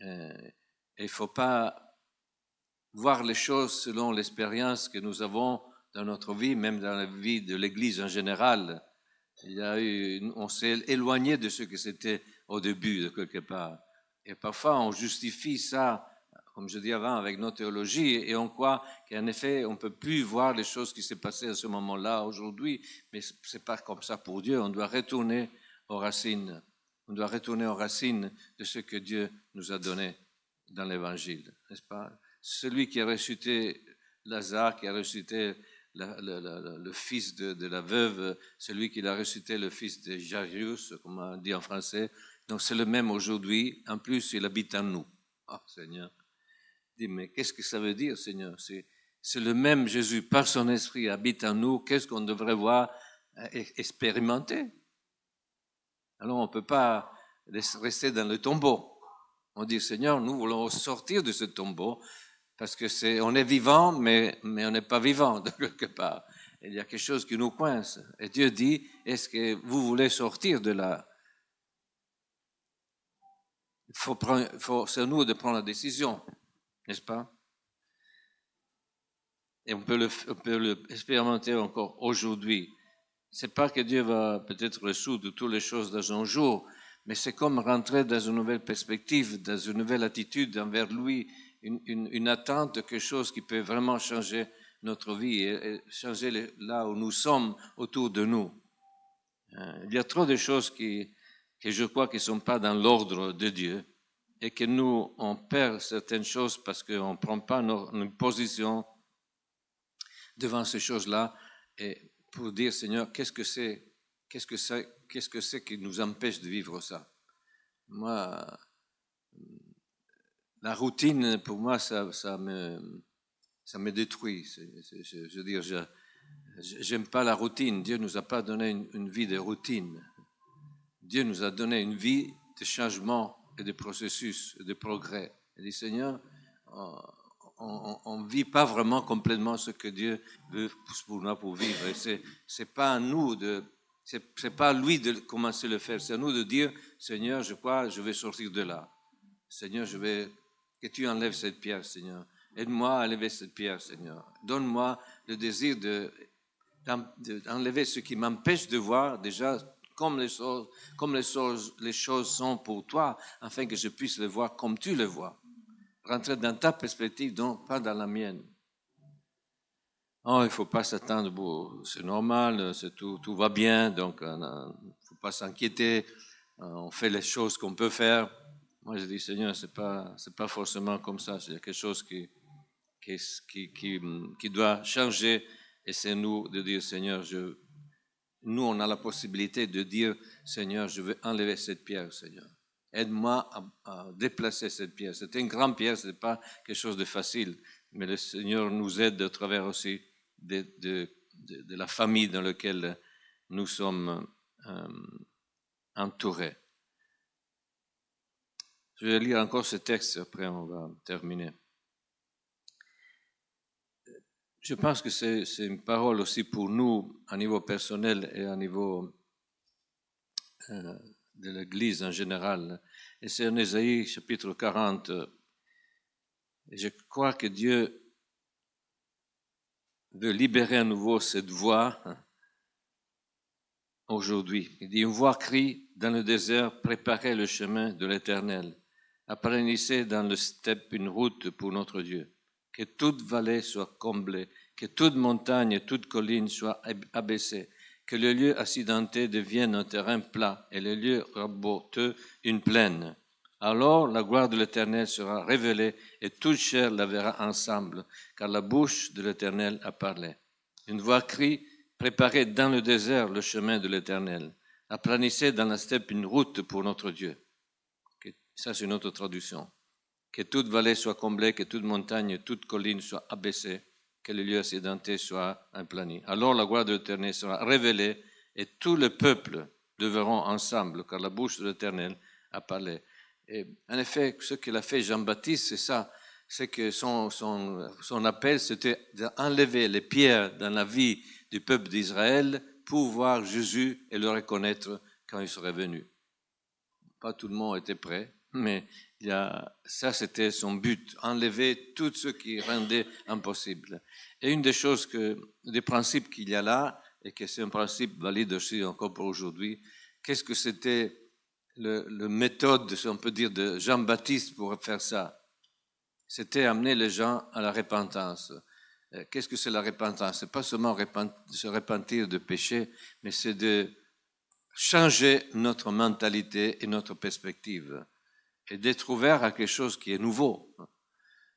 Et il ne faut pas voir les choses selon l'expérience que nous avons dans notre vie, même dans la vie de l'Église en général. On s'est éloigné de ce que c'était au début, de quelque part. Et parfois, on justifie ça, comme je dis avant, avec nos théologies, et on croit qu'en effet, on ne peut plus voir les choses qui s'est passées à ce moment-là, aujourd'hui, mais ce n'est pas comme ça pour Dieu. On doit retourner aux racines. On doit retourner aux racines de ce que Dieu nous a donné dans l'Évangile, n'est-ce pas? Celui qui a ressuscité Lazare, qui a ressuscité le fils de la veuve, celui qui a ressuscité le fils de Jairus, comme on dit en français. Donc c'est le même aujourd'hui. En plus, il habite en nous. Ah, Seigneur. Dis, mais qu'est-ce que ça veut dire, Seigneur? C'est le même Jésus, par son esprit, habite en nous. Qu'est-ce qu'on devrait voir, expérimenter? Alors on ne peut pas rester dans le tombeau. On dit, Seigneur, nous voulons sortir de ce tombeau. Parce que on est vivant, mais on n'est pas vivant de quelque part. Il y a quelque chose qui nous coince. Et Dieu dit, est-ce que vous voulez sortir de là? C'est à nous de prendre la décision, n'est-ce pas? Et on peut l'expérimenter encore aujourd'hui. C'est pas que Dieu va peut-être résoudre toutes les choses dans un jour, mais c'est comme rentrer dans une nouvelle perspective, dans une nouvelle attitude envers lui, une attente de quelque chose qui peut vraiment changer notre vie et changer là où nous sommes autour de nous. Il y a trop de choses que je crois qui ne sont pas dans l'ordre de Dieu et que nous, on perd certaines choses parce qu'on ne prend pas une position devant ces choses-là et pour dire, Seigneur, qu'est-ce que c'est qui nous empêche de vivre ça? Moi, la routine, pour moi, ça me détruit. Je veux dire, j'aime pas la routine. Dieu nous a pas donné une vie de routine. Dieu nous a donné une vie de changement et de processus, de progrès. Il dit, Seigneur, on ne vit pas vraiment complètement ce que Dieu veut pour nous pour vivre. Et c'est pas à nous c'est pas à lui de commencer à le faire. C'est à nous de dire, Seigneur, je crois, je vais sortir de là. Seigneur, que tu enlèves cette pierre, Seigneur. Aide-moi à lever cette pierre, Seigneur. Donne-moi le désir d'enlever ce qui m'empêche de voir déjà comme les choses sont pour toi, afin que je puisse les voir comme tu les vois. Rentrer dans ta perspective, donc pas dans la mienne. Oh, il ne faut pas s'attendre, bon, c'est normal, tout va bien, donc il ne faut pas s'inquiéter, on fait les choses qu'on peut faire. Moi, je dis, Seigneur, c'est pas forcément comme ça, c'est quelque chose qui doit changer, et c'est nous de dire, Seigneur, nous, on a la possibilité de dire, Seigneur, je veux enlever cette pierre, Seigneur. Aide-moi à déplacer cette pierre. C'est une grande pierre, ce n'est pas quelque chose de facile, mais le Seigneur nous aide à travers aussi de la famille dans laquelle nous sommes entourés. Je vais lire encore ce texte, après on va terminer. Je pense que c'est une parole aussi pour nous, à niveau personnel et à niveau de l'Église en général. Et c'est en Ésaïe, chapitre 40. Et je crois que Dieu veut libérer à nouveau cette voix aujourd'hui. Il dit, une voix crie dans le désert, préparez le chemin de l'Éternel. Aplanissez dans le steppe une route pour notre Dieu. Que toute vallée soit comblée, que toute montagne et toute colline soient abaissées, que le lieu accidenté devienne un terrain plat et le lieu raboteux une plaine. Alors la gloire de l'Éternel sera révélée et toute chair la verra ensemble, car la bouche de l'Éternel a parlé. Une voix crie, préparez dans le désert le chemin de l'Éternel. Aplanissez dans la steppe une route pour notre Dieu. Ça, c'est une autre traduction. Que toute vallée soit comblée, que toute montagne et toute colline soit abaissée, que le lieu accidenté soit aplani. Alors la gloire de l'Éternel sera révélée et tout le peuple le verront ensemble, car la bouche de l'Éternel a parlé. Et en effet, ce qu'il a fait Jean-Baptiste, c'est ça. C'est que son appel, c'était d'enlever les pierres dans la vie du peuple d'Israël pour voir Jésus et le reconnaître quand il serait venu. Pas tout le monde était prêt, mais ça c'était son but, enlever tout ce qui rendait impossible. Et une des choses, des principes qu'il y a là, et que c'est un principe valide aussi encore pour aujourd'hui, qu'est-ce que c'était le méthode, si on peut dire, de Jean-Baptiste pour faire ça? C'était amener les gens à la repentance. Qu'est-ce que c'est la repentance? C'est pas seulement se repentir de péché, mais c'est de changer notre mentalité et notre perspective et d'être ouvert à quelque chose qui est nouveau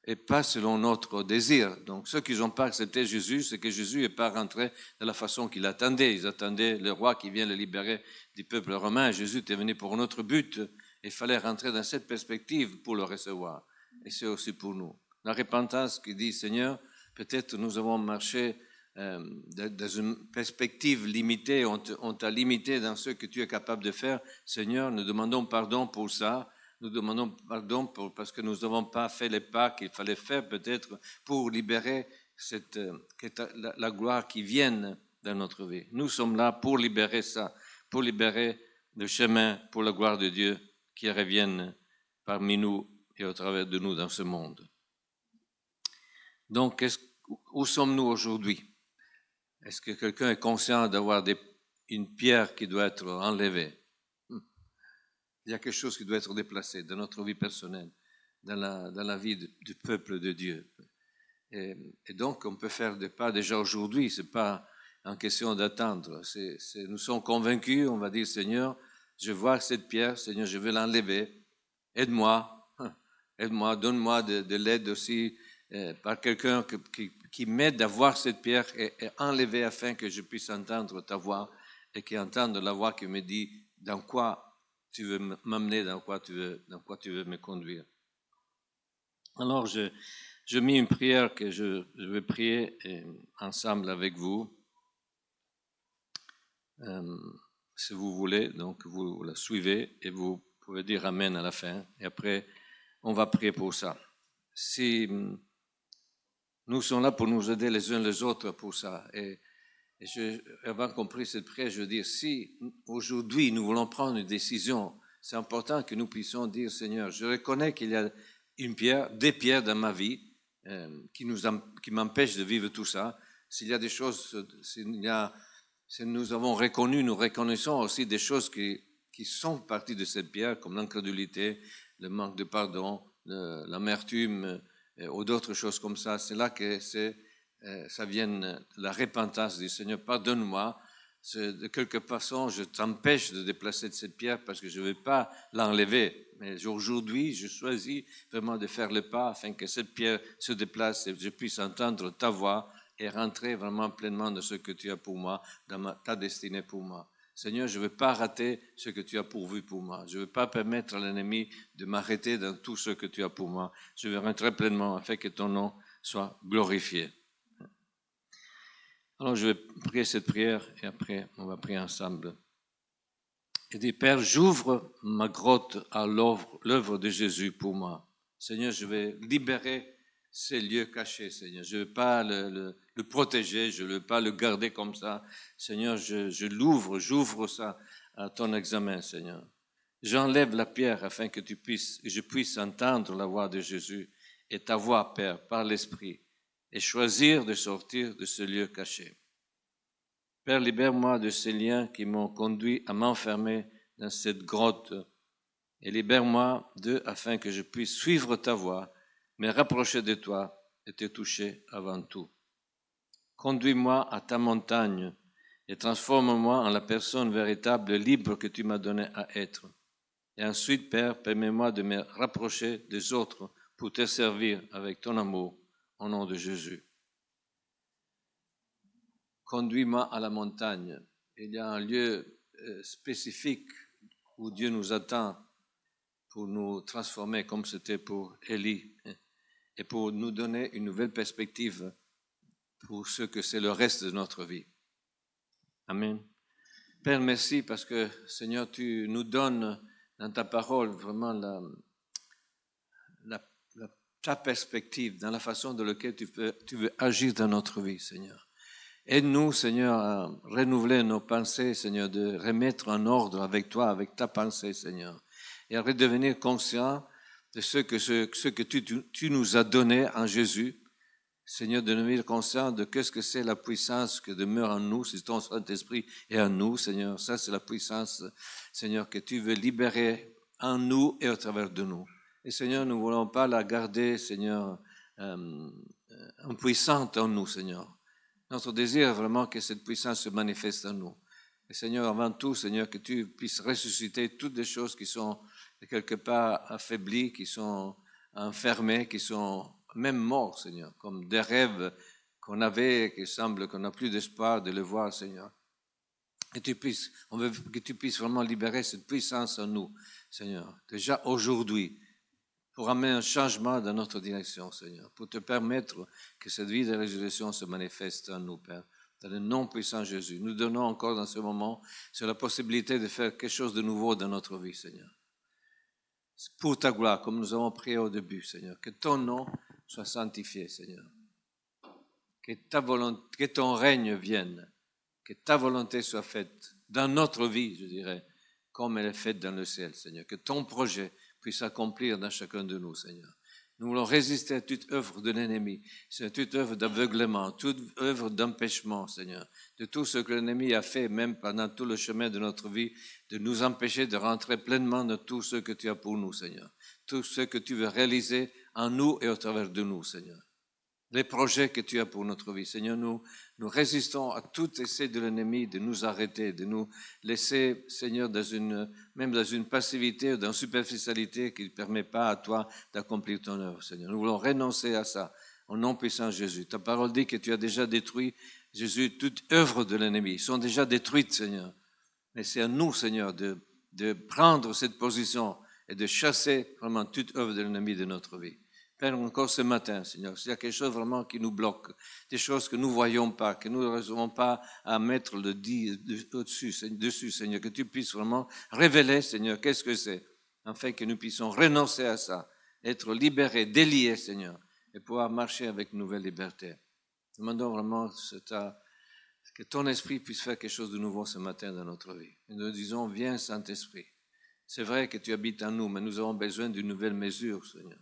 et pas selon notre désir. Donc ceux qui n'ont pas accepté Jésus, c'est que Jésus n'est pas rentré de la façon qu'ils attendaient. Ils attendaient le roi qui vient le libérer du peuple romain. Jésus était venu pour un autre but. Il fallait rentrer dans cette perspective pour le recevoir. Et c'est aussi pour nous. La repentance qui dit, Seigneur, peut-être nous avons marché dans une perspective limitée, on t'a limité dans ce que tu es capable de faire. Seigneur, nous demandons pardon pour ça. Nous demandons pardon parce que nous n'avons pas fait les pas qu'il fallait faire peut-être pour libérer la gloire qui vienne dans notre vie. Nous sommes là pour libérer ça, pour libérer le chemin pour la gloire de Dieu qui revienne parmi nous et au travers de nous dans ce monde. Donc, où sommes-nous aujourd'hui? Est-ce que quelqu'un est conscient d'avoir une pierre qui doit être enlevée? Il y a quelque chose qui doit être déplacé dans notre vie personnelle, dans la vie du peuple de Dieu. Et donc, on peut faire des pas déjà aujourd'hui, ce n'est pas en question d'attendre. Nous sommes convaincus, on va dire, Seigneur, je vois cette pierre, Seigneur, je vais l'enlever. Aide-moi, donne-moi de l'aide aussi par quelqu'un qui m'aide à voir cette pierre et enlever afin que je puisse entendre ta voix et qui entende la voix qui me dit dans quoi tu veux m'amener, dans quoi tu veux me conduire. Alors, je mis une prière que je vais prier ensemble avec vous. Si vous voulez, donc vous la suivez et vous pouvez dire Amen à la fin. Et après, on va prier pour ça. Si nous sommes là pour nous aider les uns les autres pour ça. Et avant qu'on prie cette prière, je veux dire, si aujourd'hui nous voulons prendre une décision, c'est important que nous puissions dire, Seigneur, je reconnais qu'il y a une pierre, des pierres dans ma vie, qui m'empêchent de vivre tout ça. S'il y a des choses, si nous avons reconnu, nous reconnaissons aussi des choses qui sont parties de cette pierre, comme l'incrédulité, le manque de pardon, l'amertume ou d'autres choses comme ça. C'est là que ça vient la repentance du Seigneur. Pardonne-moi. De quelque façon, je t'empêche de déplacer de cette pierre parce que je ne veux pas l'enlever. Mais aujourd'hui, je choisis vraiment de faire le pas afin que cette pierre se déplace et que je puisse entendre ta voix et rentrer vraiment pleinement dans ce que tu as pour moi, dans ta destinée pour moi. Seigneur, je ne veux pas rater ce que tu as pourvu pour moi. Je ne veux pas permettre à l'ennemi de m'arrêter dans tout ce que tu as pour moi. Je veux rentrer pleinement afin que ton nom soit glorifié. Alors, je vais prier cette prière et après, on va prier ensemble. Il dit, Père, j'ouvre ma grotte à l'œuvre de Jésus pour moi. Seigneur, je vais libérer ces lieux cachés, Seigneur. Je ne veux pas le protéger, je ne veux pas le garder comme ça. Seigneur, j'ouvre ça à ton examen, Seigneur. J'enlève la pierre afin que je puisse entendre la voix de Jésus et ta voix, Père, par l'Esprit, et choisir de sortir de ce lieu caché. Père, libère-moi de ces liens qui m'ont conduit à m'enfermer dans cette grotte et libère-moi d'eux afin que je puisse suivre ta voie, me rapprocher de toi et te toucher avant tout. Conduis-moi à ta montagne et transforme-moi en la personne véritable, libre que tu m'as donné à être. Et ensuite, Père, permets-moi de me rapprocher des autres pour te servir avec ton amour, au nom de Jésus. Conduis-moi à la montagne. Il y a un lieu spécifique où Dieu nous attend pour nous transformer comme c'était pour Élie et pour nous donner une nouvelle perspective pour ce que c'est le reste de notre vie. Amen. Père, merci parce que, Seigneur, tu nous donnes dans ta parole vraiment ta perspective, dans la façon dans laquelle tu veux agir dans notre vie, Seigneur. Aide-nous, Seigneur, à renouveler nos pensées, Seigneur, de remettre en ordre avec toi, avec ta pensée, Seigneur, et à redevenir conscient de ce que tu nous as donné en Jésus. Seigneur, de devenir conscient de qu'est-ce que c'est la puissance que demeure en nous, si ton Saint-Esprit est en nous, Seigneur. Ça, c'est la puissance, Seigneur, que tu veux libérer en nous et au travers de nous. Et Seigneur, nous ne voulons pas la garder, Seigneur, impuissante en nous, Seigneur. Notre désir est vraiment que cette puissance se manifeste en nous. Et Seigneur, avant tout, Seigneur, que tu puisses ressusciter toutes les choses qui sont quelque part affaiblies, qui sont enfermées, qui sont même morts, Seigneur, comme des rêves qu'on avait et qui semble qu'on n'a plus d'espoir de le voir, Seigneur. On veut que tu puisses vraiment libérer cette puissance en nous, Seigneur, déjà aujourd'hui, pour amener un changement dans notre direction, Seigneur, pour te permettre que cette vie de résurrection se manifeste en nous, Père, dans le nom puissant Jésus. Nous donnons encore dans ce moment sur la possibilité de faire quelque chose de nouveau dans notre vie, Seigneur. Pour ta gloire, comme nous avons prié au début, Seigneur, que ton nom soit sanctifié, Seigneur. Que ton règne vienne, que ta volonté soit faite dans notre vie, je dirais, comme elle est faite dans le ciel, Seigneur. Que ton projet puisse s'accomplir dans chacun de nous, Seigneur. Nous voulons résister à toute œuvre de l'ennemi, c'est toute œuvre d'aveuglement, toute œuvre d'empêchement, Seigneur, de tout ce que l'ennemi a fait, même pendant tout le chemin de notre vie, de nous empêcher de rentrer pleinement dans tout ce que tu as pour nous, Seigneur. Tout ce que tu veux réaliser en nous et au travers de nous, Seigneur. Les projets que tu as pour notre vie. Seigneur, nous résistons à tout essai de l'ennemi de nous arrêter, de nous laisser, Seigneur, même dans une passivité ou dans une superficialité qui ne permet pas à toi d'accomplir ton œuvre, Seigneur. Nous voulons renoncer à ça, au nom puissant de Jésus. Ta parole dit que tu as déjà détruit, Jésus, toute œuvre de l'ennemi. Ils sont déjà détruites, Seigneur. Mais c'est à nous, Seigneur, de prendre cette position et de chasser vraiment toute œuvre de l'ennemi de notre vie. Père, encore ce matin, Seigneur, s'il y a quelque chose vraiment qui nous bloque, des choses que nous ne voyons pas, que nous n'arrivons pas à mettre le dessus, Seigneur, que tu puisses vraiment révéler, Seigneur, qu'est-ce que c'est, afin que nous puissions renoncer à ça, être libérés, déliés, Seigneur, et pouvoir marcher avec une nouvelle liberté. Demandons vraiment que ton esprit puisse faire quelque chose de nouveau ce matin dans notre vie. Et nous disons, viens Saint-Esprit. C'est vrai que tu habites en nous, mais nous avons besoin d'une nouvelle mesure, Seigneur.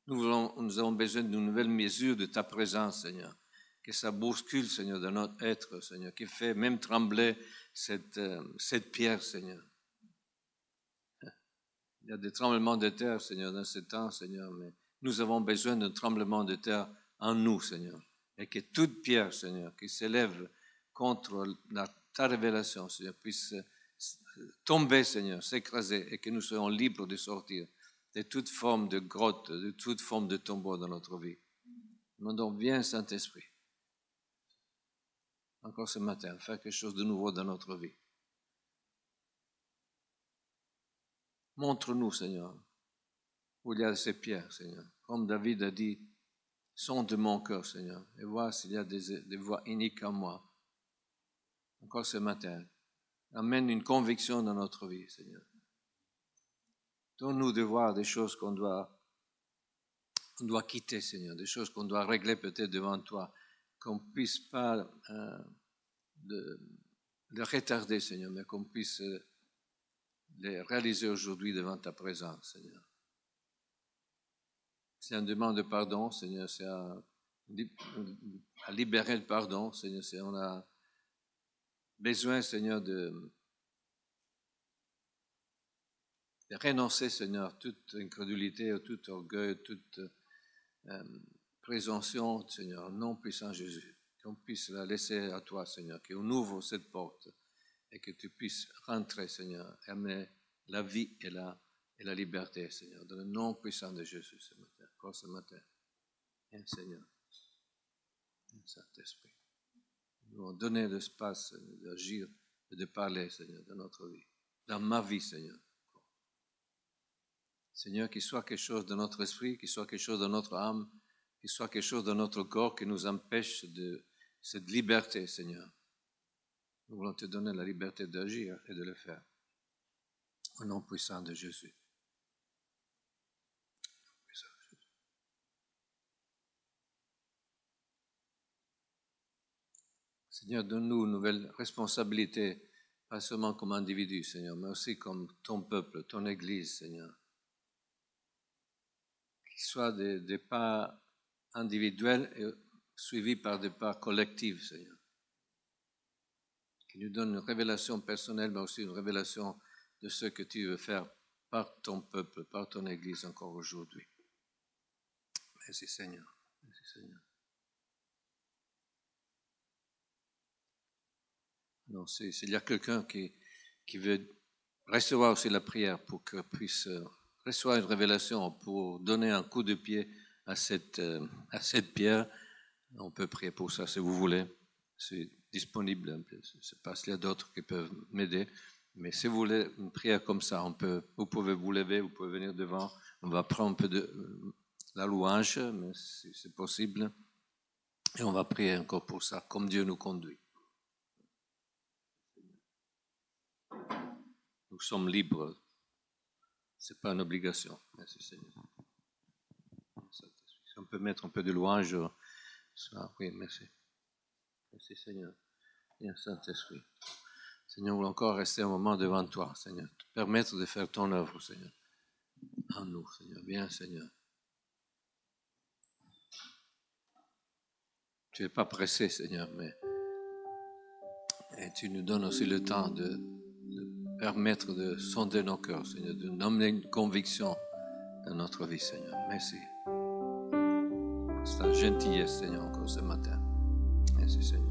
nous avons besoin d'une nouvelle mesure de ta présence, Seigneur. Que ça bouscule, Seigneur, dans notre être, Seigneur, qui fait même trembler cette pierre, Seigneur. Il y a des tremblements de terre, Seigneur, dans ce temps, Seigneur, mais nous avons besoin d'un tremblement de terre en nous, Seigneur. Et que toute pierre, Seigneur, qui s'élève contre ta révélation, Seigneur, puisse tomber, Seigneur, s'écraser, et que nous soyons libres de sortir de toute forme de grotte, de toute forme de tombeau dans notre vie. Nous demandons, viens, Saint-Esprit, encore ce matin, faire quelque chose de nouveau dans notre vie. Montre-nous, Seigneur, où il y a ces pierres, Seigneur. Comme David a dit, sonde mon cœur, Seigneur, et vois s'il y a des voies iniques en moi. Encore ce matin, amène une conviction dans notre vie, Seigneur. Donne-nous de voir des choses qu'on doit quitter, Seigneur, des choses qu'on doit régler peut-être devant toi, qu'on ne puisse pas les retarder, Seigneur, mais qu'on puisse les réaliser aujourd'hui devant ta présence, Seigneur. C'est un demande de pardon, Seigneur, c'est à libérer le pardon, Seigneur, on a besoin, Seigneur, de renoncer, Seigneur, toute incrédulité, tout orgueil, toute présomption, Seigneur, non puissant Jésus, qu'on puisse la laisser à toi, Seigneur, qu'on ouvre cette porte et que tu puisses rentrer, Seigneur, et amener la vie et la liberté, Seigneur, dans le nom puissant de Jésus ce matin, encore ce matin. Viens, Seigneur, viens, Saint-Esprit. Nous avons donné l'espace d'agir et de parler, Seigneur, dans notre vie, dans ma vie, Seigneur. Seigneur, qu'il soit quelque chose dans notre esprit, qu'il soit quelque chose dans notre âme, qu'il soit quelque chose dans notre corps qui nous empêche de cette liberté, Seigneur. Nous voulons te donner la liberté d'agir et de le faire. Au nom puissant de Jésus. Seigneur, donne-nous une nouvelle responsabilité, pas seulement comme individu, Seigneur, mais aussi comme ton peuple, ton Église, Seigneur. Qu'il soit des pas individuels et suivis par des pas collectifs, Seigneur. Qui nous donne une révélation personnelle, mais aussi une révélation de ce que tu veux faire par ton peuple, par ton Église encore aujourd'hui. Merci Seigneur. Merci Seigneur. Non, s'il y a quelqu'un qui veut recevoir aussi la prière pour qu'il puisse recevoir une révélation, pour donner un coup de pied à cette pierre, on peut prier pour ça si vous voulez. C'est disponible. Je ne sais pas s'il y a d'autres qui peuvent m'aider. Mais si vous voulez une prière comme ça, vous pouvez vous lever, vous pouvez venir devant. On va prendre un peu de la louange, mais si c'est possible. Et on va prier encore pour ça, comme Dieu nous conduit. Nous sommes libres. Ce n'est pas une obligation. Merci Seigneur. Si on peut mettre un peu de louange. Ça, oui, merci. Merci Seigneur. Viens Saint-Esprit. Seigneur, on veut encore rester un moment devant toi, Seigneur. Te permettre de faire ton œuvre, Seigneur. En nous, Seigneur. Viens, Seigneur. Tu n'es pas pressé, Seigneur, mais et tu nous donnes aussi le temps de permettre de sonder nos cœurs, Seigneur, de nous amener une conviction dans notre vie, Seigneur. Merci. C'est ta gentillesse, Seigneur, encore ce matin. Merci, Seigneur.